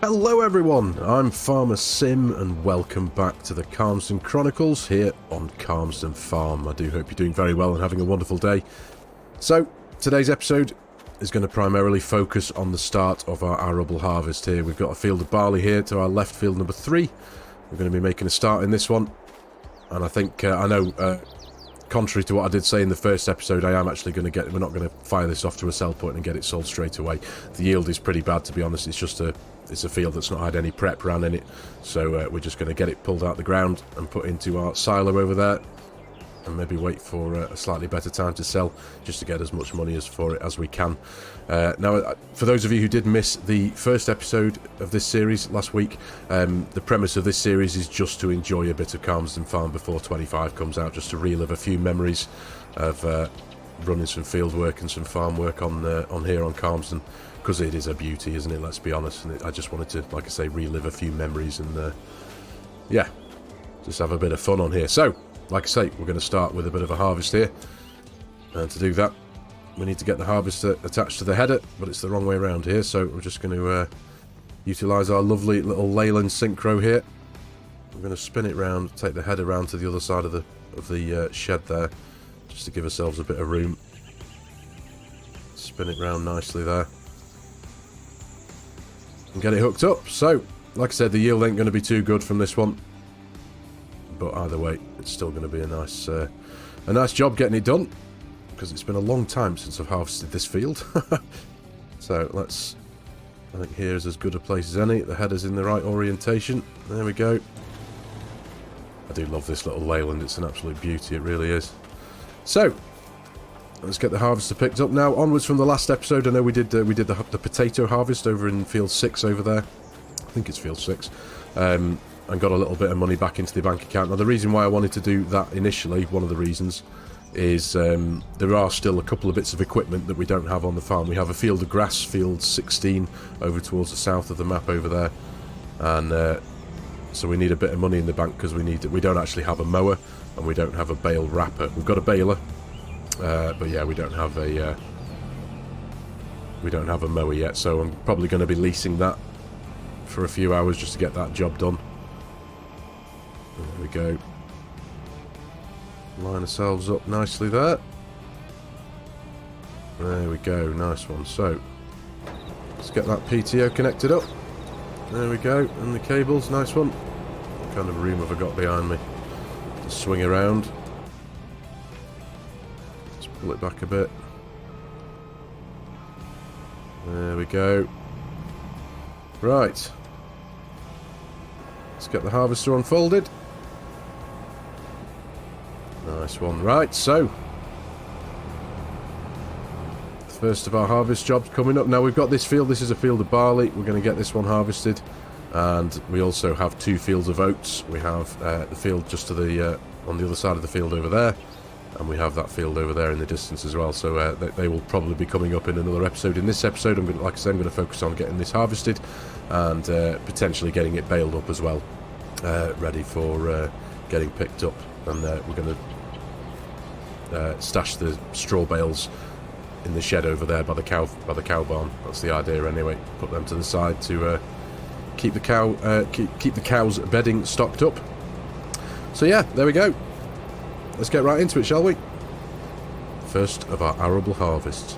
Hello everyone, I'm FARMERSIM and welcome back to the Calmsden Chronicles here on Calmsden Farm. I do hope you're doing very well and having a wonderful day. So, today's episode is going to primarily focus on the start of our arable harvest here. We've got a field of barley here to our left, field number 3. We're going to be making a start in this one. And I think, contrary to what I did say in the first episode, I am actually going to get... We're not going to fire this off to a sell point and get it sold straight away. The yield is pretty bad, to be honest. It's just it's a field that's not had any prep ran in it. So we're just going to get it pulled out the ground and put into our silo over there. And maybe wait for a slightly better time to sell, just to get as much money for it as we can. Now, for those of you who did miss the first episode of this series last week, the premise of this series is just to enjoy a bit of Calmsden Farm before 25 comes out, just to relive a few memories of running some field work and some farm work on here on Calmsden, because it is a beauty, isn't it? Let's be honest. And I just wanted to, like I say, relive a few memories and yeah, just have a bit of fun on here. So, like I say, we're going to start with a bit of a harvest here, and to do that we need to get the harvester attached to the header, but it's the wrong way around here, so we're just going to utilise our lovely little Leyland synchro here. We're going to spin it round, take the header round to the other side of the shed there, just to give ourselves a bit of room. Spin it round nicely there and get it hooked up. So, like I said, the yield ain't going to be too good from this one, but either way, it's still going to be a nice job getting it done, because it's been a long time since I've harvested this field. So I think here's as good a place as any. The header's in the right orientation. There we go. I do love this little Leyland. It's an absolute beauty. It really is. So let's get the harvester picked up now. Onwards from the last episode. I know we did the potato harvest over in field 6 over there. I think it's field 6. And got a little bit of money back into the bank account. Now, the reason why I wanted to do that initially, one of the reasons, is there are still a couple of bits of equipment that we don't have on the farm. We have a field of grass, field 16, over towards the south of the map over there, and so we need a bit of money in the bank, because we don't actually have a mower and we don't have a bale wrapper. We've got a baler, but yeah, we don't have a mower yet. So I'm probably going to be leasing that for a few hours just to get that job done. There we go. Line ourselves up nicely there. There we go, nice one. So, let's get that PTO connected up. There we go, and the cables, nice one. What kind of room have I got behind me to swing around? Let's pull it back a bit. There we go. Right. Let's get the harvester unfolded. Nice one. Right, so first of our harvest jobs coming up. Now, we've got this field. This is a field of barley. We're going to get this one harvested, and we also have 2 fields of oats. We have the field just to the on the other side of the field over there, and we have that field over there in the distance as well. So they will probably be coming up in another episode. In this episode, like I said, I'm going to focus on getting this harvested and potentially getting it baled up as well, ready for getting picked up. And we're going to stash the straw bales in the shed over there by the cow barn. That's the idea anyway. Put them to the side to keep the cows' bedding stocked up. So yeah, there we go. Let's get right into it, shall we? First of our arable harvests.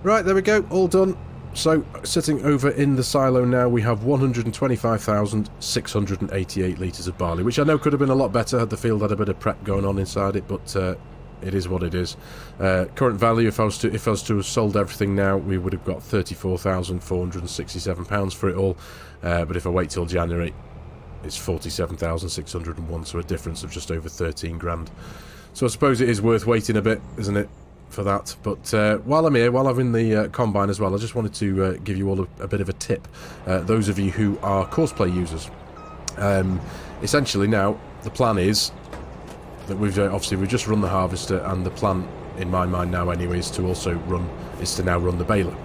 Right, there we go, all done. So, sitting over in the silo now, we have 125,688 litres of barley, which I know could have been a lot better had the field had a bit of prep going on inside it, but it is what it is. Current value, if I was to have sold everything now, we would have got £34,467 for it all, but if I wait till January, it's 47,601, so a difference of just over 13 grand. So I suppose it is worth waiting a bit, isn't it, for that? But while I'm here, while I'm in the combine as well, I just wanted to give you all a bit of a tip. Those of you who are Courseplay users. Essentially now, the plan is that we've just run the harvester, and the plan, in my mind now anyway, is to now run the baler.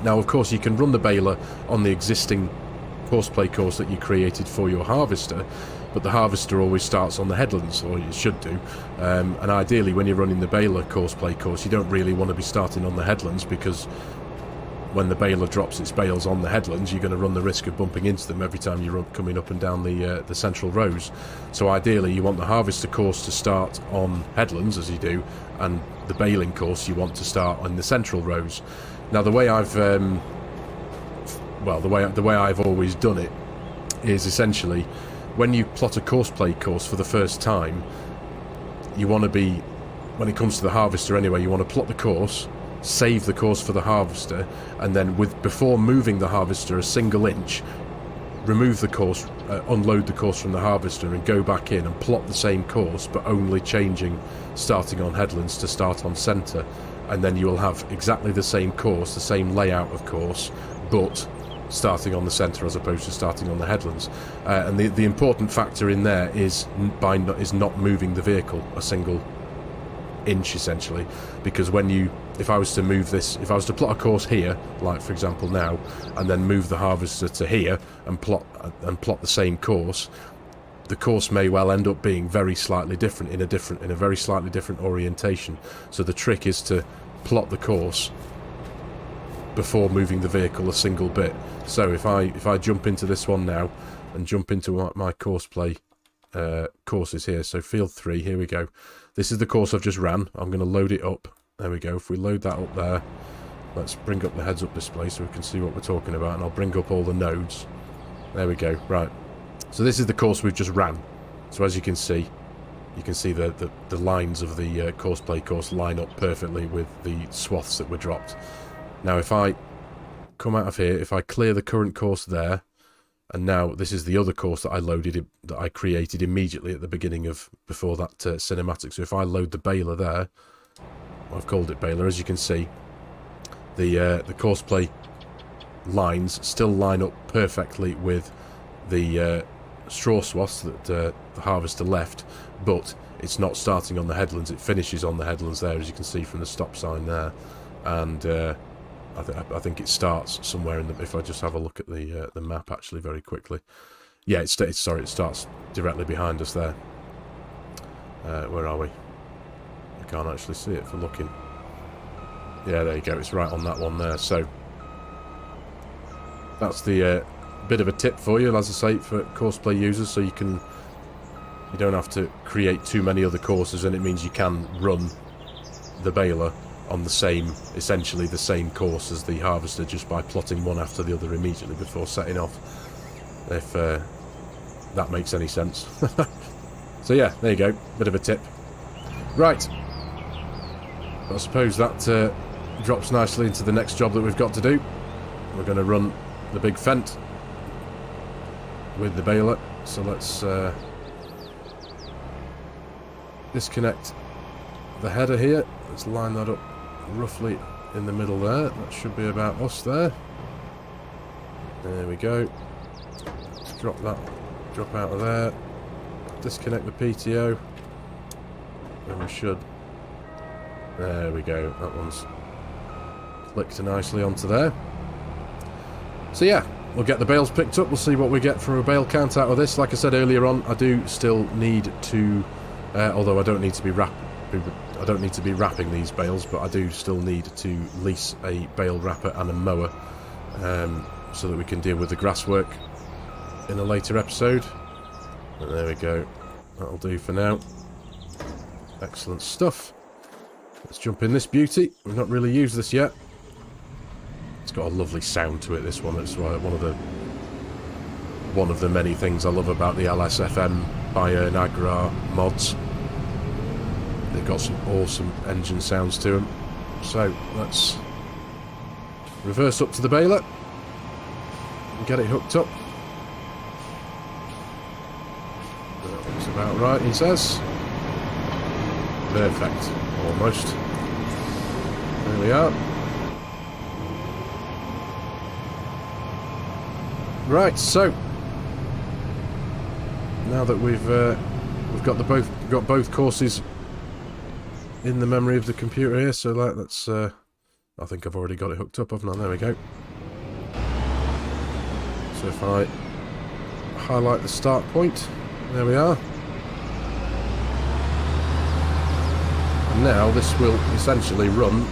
Now, of course, you can run the baler on the existing Courseplay course that you created for your harvester, but the harvester always starts on the headlands, or it should do, and ideally when you're running the baler Courseplay course, you don't really want to be starting on the headlands, because when the baler drops its bales on the headlands, you're going to run the risk of bumping into them every time you're coming up and down the central rows. So ideally you want the harvester course to start on headlands, as you do, and the baling course you want to start on the central rows. Now, the way I've the way I've always done it is essentially, when you plot a Courseplay course for the first time, you want to be, when it comes to the harvester anyway, you want to plot the course, save the course for the harvester, and then before moving the harvester a single inch, remove the course, unload the course from the harvester and go back in and plot the same course, but only changing starting on headlands to start on centre, and then you will have exactly the same course, the same layout of course, but starting on the centre as opposed to starting on the headlands. And the important factor in there is not moving the vehicle a single inch, essentially, because if I was to plot a course here, like for example now, and then move the harvester to here and plot the same course, the course may well end up being very slightly different in a very slightly different orientation. So the trick is to plot the course before moving the vehicle a single bit. So if I jump into this one now and jump into my Courseplay courses here, so field 3, here we go. This is the course I've just ran. I'm going to load it up. There we go. If we load that up there, let's bring up the heads-up display so we can see what we're talking about, and I'll bring up all the nodes. There we go. Right. So this is the course we've just ran. So as you can see the lines of the Courseplay course line up perfectly with the swaths that were dropped. Now, if I come out of here, if I clear the current course there, and now this is the other course that I created immediately at the beginning of, before that cinematic. So if I load the baler there, I've called it baler, as you can see, the Courseplay lines still line up perfectly with the straw swaths that the harvester left, but it's not starting on the headlands, it finishes on the headlands there, as you can see from the stop sign there. And I think it starts somewhere in the, if I just have a look at the map actually very quickly. Yeah, it starts directly behind us there. Where are we? I can't actually see it for looking. Yeah, there you go. It's right on that one there. So that's the bit of a tip for you, as I say, for Courseplay users, so you don't have to create too many other courses, and it means you can run the baler on essentially the same course as the harvester, just by plotting one after the other immediately before setting off, if that makes any sense. So yeah, there you go, bit of a tip. Right, I suppose that drops nicely into the next job that we've got to do. We're going to run the big fent with the baler, so let's disconnect the header here. Let's line that up roughly in the middle there. That should be about us there. There we go. Let's drop out of there. Disconnect the PTO. And we should. There we go. That one's clicked nicely onto there. So yeah, we'll get the bales picked up. We'll see what we get from a bale count out of this. Like I said earlier on, I do still need to, although I don't need to be wrapping these bales, but I do still need to lease a bale wrapper and a mower, so that we can deal with the grass work in a later episode. But there we go. That'll do for now. Excellent stuff. Let's jump in this beauty. We've not really used this yet. It's got a lovely sound to it, this one. It's one of the many things I love about the LSFM Bayern Agra mods. They've got some awesome engine sounds to them. So let's reverse up to the baler and get it hooked up. That looks about right, he says. Perfect, almost. There we are. Right, so now that we've got both courses in the memory of the computer here, so let's I think I've already got it hooked up, haven't I? There we go. So if I highlight the start point, there we are. And now this will essentially run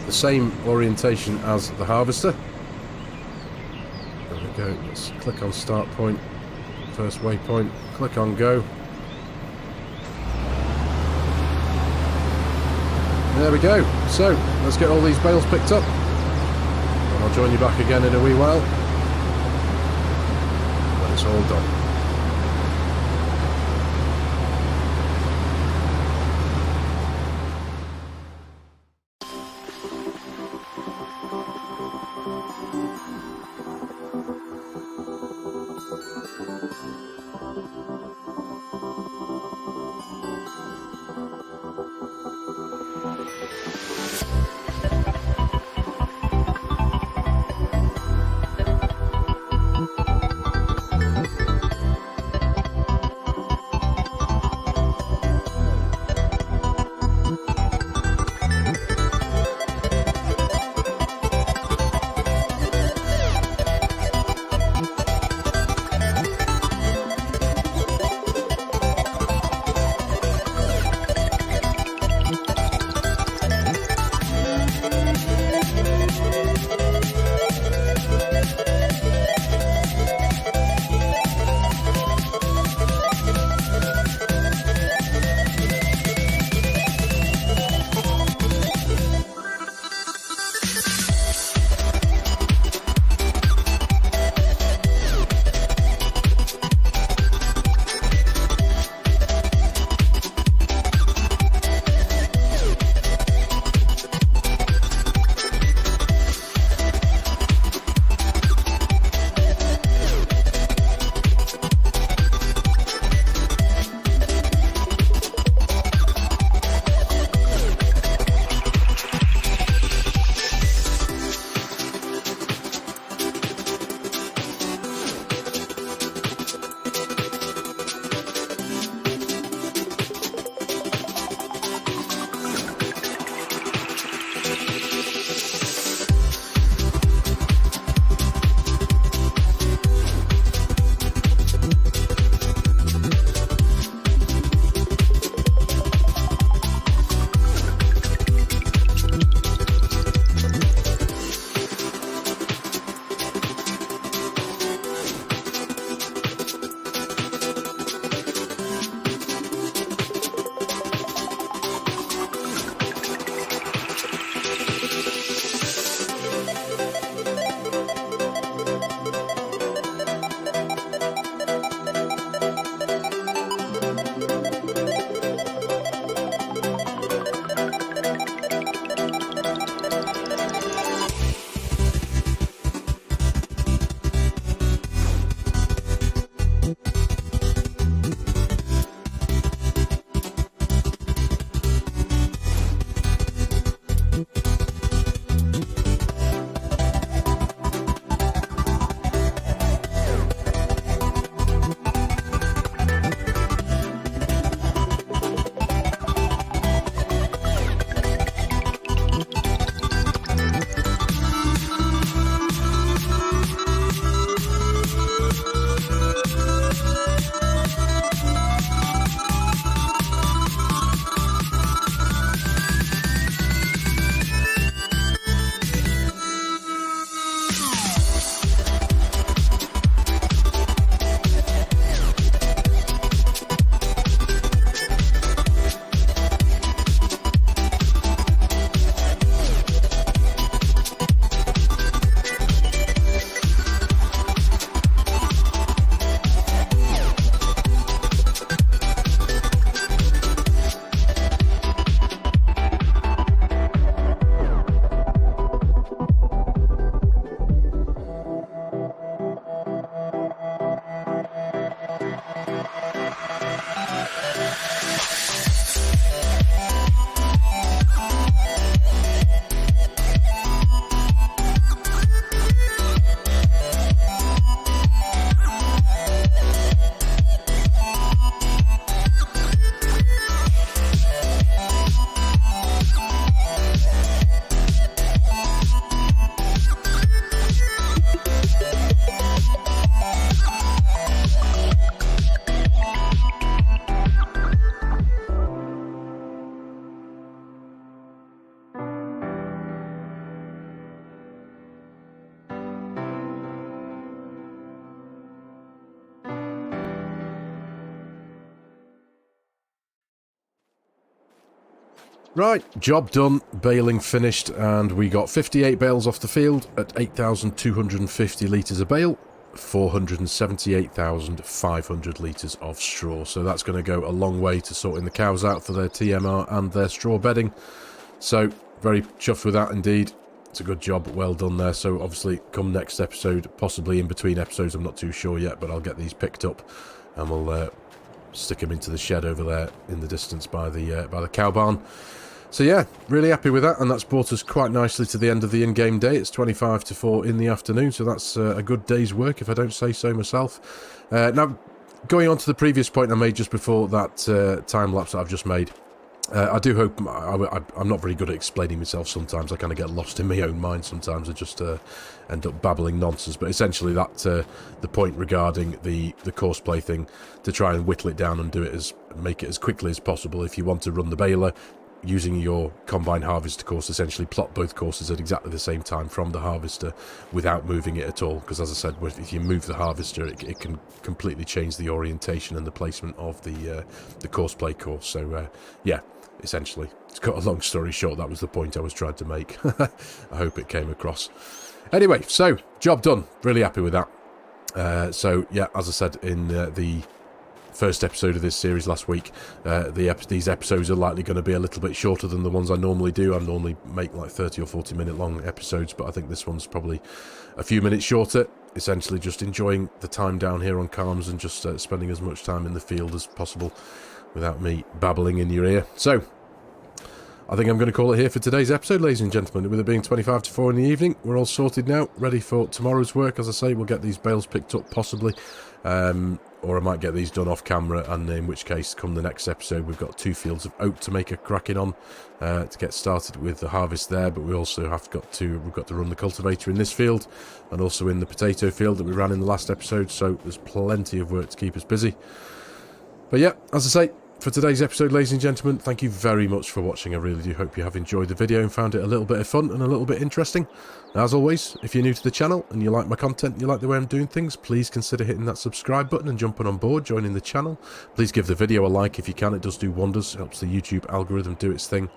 the same orientation as the harvester. There we go. Let's click on start point, first waypoint, click on go. There we go. So let's get all these bales picked up, and I'll join you back again in a wee while when it's all done. Right, job done, baling finished, and we got 58 bales off the field at 8,250 litres a bale, 478,500 litres of straw. So that's going to go a long way to sorting the cows out for their TMR and their straw bedding. So, very chuffed with that indeed. It's a good job, well done there. So obviously, come next episode, possibly in between episodes, I'm not too sure yet, but I'll get these picked up and we'll stick them into the shed over there in the distance by the cow barn. So yeah, really happy with that, and that's brought us quite nicely to the end of the in-game day. It's 25 to 4 in the afternoon, so that's a good day's work, if I don't say so myself. Now, going on to the previous point I made just before that time-lapse that I've just made, I do hope... I'm not very good at explaining myself sometimes. I kind of get lost in my own mind sometimes. I just end up babbling nonsense. But essentially, that the point regarding the Courseplay thing, to try and whittle it down and make it as quickly as possible. If you want to run the baler, using your combine harvester course, essentially plot both courses at exactly the same time from the harvester without moving it at all, because as I said, if you move the harvester, it can completely change the orientation and the placement of the Courseplay course. So yeah, essentially, to cut a long story short, that was the point I was trying to make. I hope it came across. Anyway, so job done, really happy with that. So yeah, as I said in the first episode of this series last week, these episodes are likely going to be a little bit shorter than the ones I normally do. I normally make like 30 or 40 minute long episodes, but I think this one's probably a few minutes shorter. Essentially just enjoying the time down here on Calms and just spending as much time in the field as possible without me babbling in your ear. So I think I'm going to call it here for today's episode, ladies and gentlemen. With it being 25 to 4 in the evening, we're all sorted now, ready for tomorrow's work. As I say, we'll get these bales picked up possibly, or I might get these done off camera, and in which case, come the next episode, we've got 2 fields of oat to make a cracking on to get started with the harvest there. But we also we've got to run the cultivator in this field and also in the potato field that we ran in the last episode. So there's plenty of work to keep us busy. But yeah, as I say, for today's episode, ladies and gentlemen, thank you very much for watching. I really do hope you have enjoyed the video and found it a little bit of fun and a little bit interesting. As always, if you're new to the channel and you like my content and you like the way I'm doing things, please consider hitting that subscribe button and jumping on board, joining the channel. Please give the video a like if you can. It does do wonders. It helps the YouTube algorithm do its thing.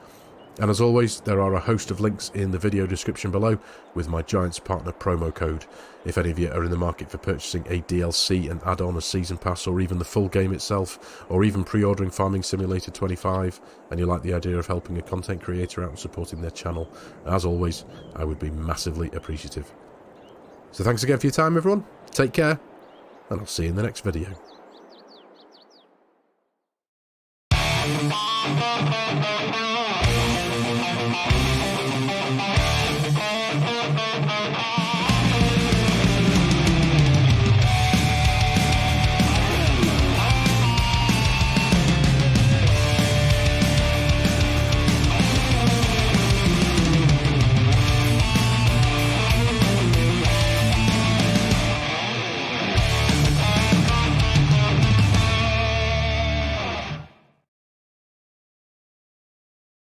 And as always, there are a host of links in the video description below with my Giants Partner promo code. If any of you are in the market for purchasing a DLC, an add-on, a season pass, or even the full game itself, or even pre-ordering Farming Simulator 25, and you like the idea of helping a content creator out and supporting their channel, as always, I would be massively appreciative. So thanks again for your time, everyone. Take care, and I'll see you in the next video.